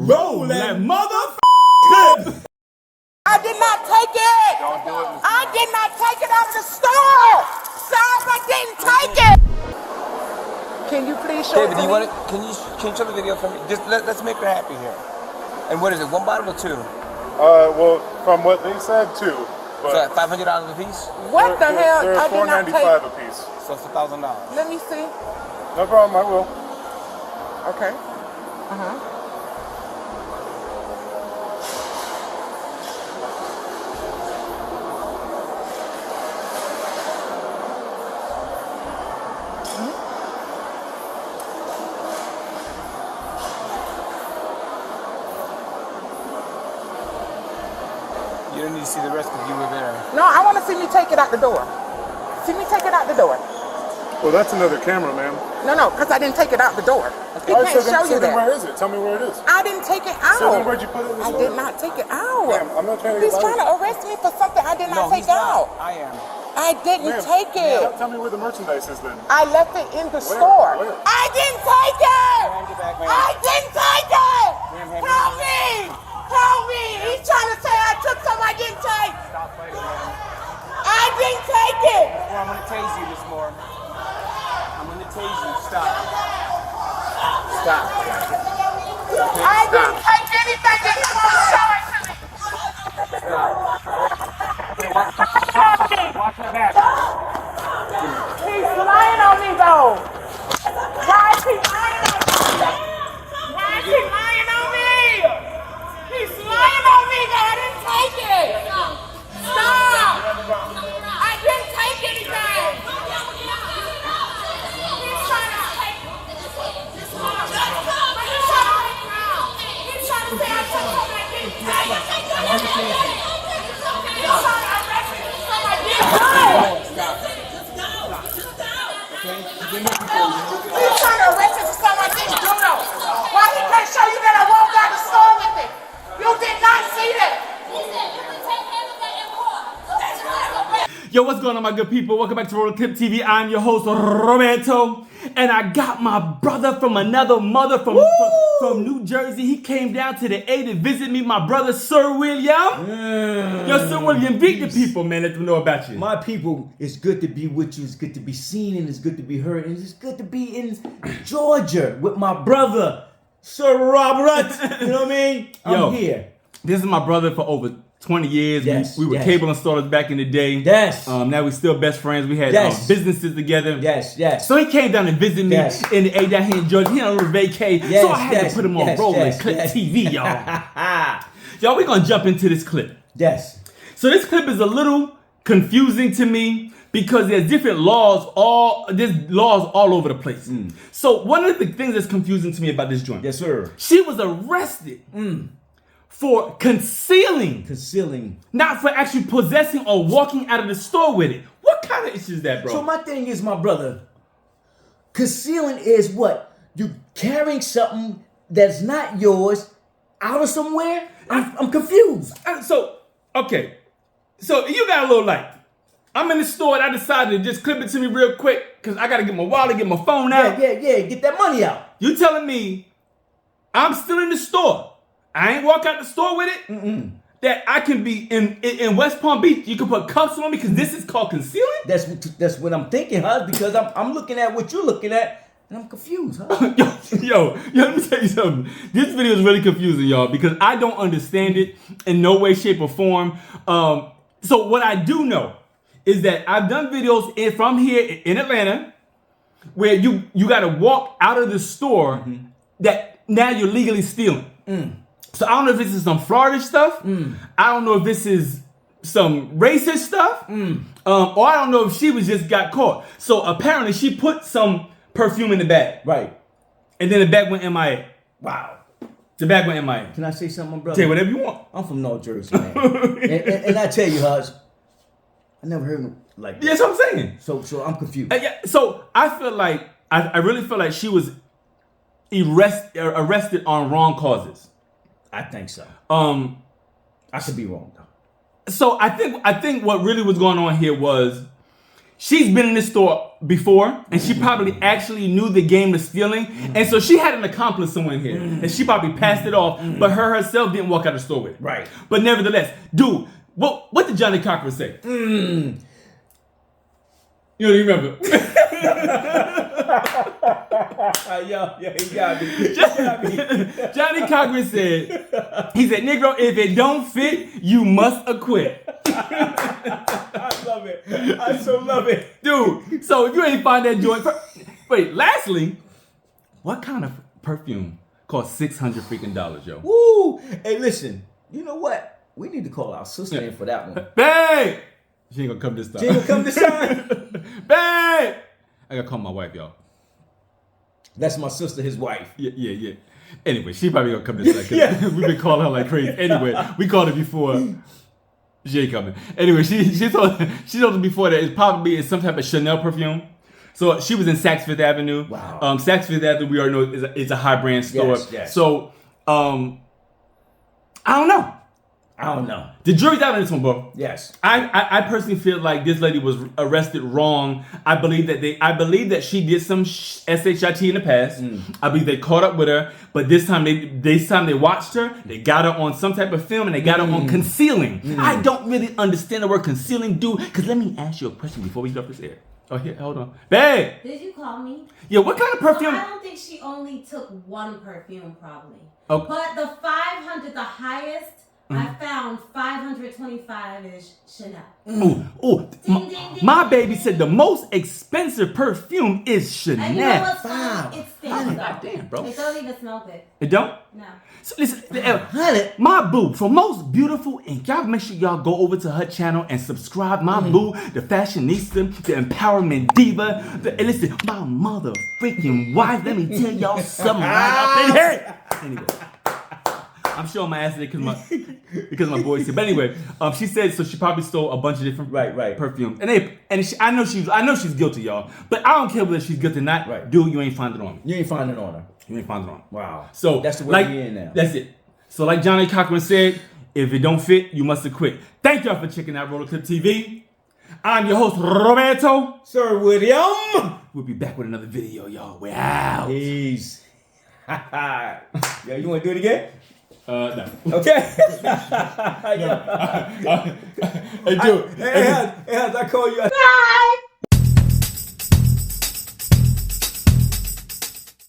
roll that motherfucker. I did not take it. Don't do it. I did not take it out of the store. Stop! I didn't take it. Can you please show David, it to do you me? want it? Can you show the video for me? Just let's make her happy here. And what is it? One bottle or two? Well, from what they said, two. So But $500 a piece. What the hell? They're I did not $4.95 take. a piece. So it's $1,000. Let me see. No problem, I will. Okay. You don't need to see the rest because you were there. No, I want to see me take it out the door. See me take it out the door. Well, that's another camera, ma'am. No, because I didn't take it out the door. He All right, can't show you then where that. is it? Tell me where it is. I didn't take it out. So then where'd you put it in the I store? did not take it out. Ma'am, I'm not trying to He's get trying to arrest me for something I did not take out. I am. I didn't Ma'am, take it. Tell me where the merchandise is then. I left it in the store. Where? I didn't take it. Ma'am, get back, ma'am. I didn't take it. Ma'am, hand me- Help me. Help me. He's trying to say I took something I didn't take. Stop fighting, man. I didn't take it. Or I'm gonna tase you this more. I'm gonna tase you. Stop. Stop. Okay, I stop. didn't take anything that you want to show it to me. Watch my back. He's lying on me though. Why is he lying on me? Why is he lying on me? He's lying on me that I didn't take it. Stop! I didn't take anything. He's trying to take. He's trying to say I took something I didn't take. He's trying to arrest me for something I didn't do. He's trying to arrest me for something I didn't do though. Why he can't show you that I walked out the store with it? You did not see that. Yo, what's going on, my good people? Welcome back to Roller Clip TV. I'm your host, Roberto. And I got my brother from another mother from New Jersey. He came down to the A to visit me, my brother, Sir William. Yo, Sir William, beat the people, man. Let them know about you. My people, it's good to be with you. It's good to be seen and it's good to be heard. And it's good to be in Georgia with my brother, Sir Robert. You know what I mean? Yo. I'm here. This is my brother for over 20 years. Yes, we were yes. cable installers back in the day. Yes. Now we're still best friends. We had Yes. businesses together. Yes. So he came down and visited me Yes. in the A down here in Georgia. He on a little vacay. Yes, So I had yes, to put him on yes, Rolling yes, Clip yes. TV, y'all. Y'all, we're going to jump into this clip. Yes. So this clip is a little confusing to me because there's different there's laws all over the place. So one of the things that's confusing to me about this joint. Yes, sir. She was arrested for concealing, not for actually possessing or walking out of the store with it. What kind of issue is that, bro? So my thing is, my brother, concealing is what? You carrying something that's not yours out of somewhere? I'm confused. Okay. So you got a little light. I'm in the store and I decided to just clip it to me real quick because I got to get my wallet, get my phone out. Yeah. Get that money out. You telling me I'm still in the store? I ain't walk out the store with it? That I can be in West Palm Beach, you can put cuffs on me because this is called concealing? That's what I'm thinking, huh? Because I'm looking at what you're looking at, and I'm confused, huh? Yo, let me tell you something. This video is really confusing, y'all, because I don't understand it in no way, shape, or form. So what I do know is that I've done videos from here in Atlanta where you got to walk out of the store that now you're legally stealing. So I don't know if this is some Florida stuff. I don't know if this is some racist stuff. Or I don't know if she just got caught. So apparently she put some perfume in the bag. Right. And then the bag went MIA. Wow. The bag went MIA. Can I say something, brother? Say whatever you want. I'm from North Jersey, man. and I tell you, Hutch, I never heard him like that. That's what I'm saying. So I'm confused. So I feel like, I really feel like she was arrested on wrong causes. I think so. I could be wrong though. So I think what really was going on here was she's been in this store before, and she probably actually knew the game of stealing, and so she had an accomplice somewhere in here, and she probably passed it off, but her herself didn't walk out of the store with it. Right. But nevertheless, dude, what did Johnny Cochran say? You don't even remember. Yeah, he got me. Johnny Cochran said, he said, Negro, if it don't fit, you must acquit. I love it. I so love it. Dude, so if you ain't find that joint. Wait, lastly, what kind of perfume costs $600 freaking yo? Woo! Hey, listen, you know what? We need to call our sister in for that one. Babe! She ain't gonna come this time. She ain't gonna come this time? Babe! I gotta call my wife, y'all. That's my sister, his wife. Yeah. Anyway, she probably gonna come this time. Cause we've been calling her like crazy. Anyway, we called her before. She ain't coming. Anyway, she told us before that it probably is some type of Chanel perfume. So she was in Saks Fifth Avenue. Wow. Saks Fifth Avenue, we already know is a high brand store. Yes. So I don't know. The jury's out on this one, bro. Yes. I personally feel like this lady was arrested wrong. I believe that she did some SHIT in the past. I believe they caught up with her, but this time they watched her. They got her on some type of film, and they got her on concealing. I don't really understand the word concealing, dude. Because let me ask you a question before we get off this air. Oh, here, hold on, babe. Did you call me? Yeah, what kind of perfume? I don't think she only took one perfume, probably. Okay. But the 500, the highest. I found 525 is Chanel. Ooh. Ding, ding, ding, My ding, baby ding. said the most expensive perfume is Chanel. And you know what's funny? It stinks though. Goddamn, bro. It don't even smell good. It don't? No. So listen, Honey. my boo, for most beautiful ink, y'all make sure y'all go over to her channel and subscribe. My boo, the fashionista, the empowerment diva. And listen, my mother freaking wife. Let me tell y'all something right up in here. Anyway. I'm showing my ass today because my boys said. But anyway, she said so. She probably stole a bunch of different perfumes, I know she's guilty, y'all. But I don't care whether she's guilty or not. Right. Dude, you ain't finding it on me. You ain't finding on her. You ain't finding it on me. Wow. So that's the way we in now. That's it. So like Johnny Cochran said, if it don't fit, you must acquit. Thank y'all for checking out Roller Clip TV. I'm your host Roberto. Sir William. We'll be back with another video, y'all. We're out. Peace. Yo, you want to do it again? No. Okay. Hey, dude. Hey, I call you. Bye.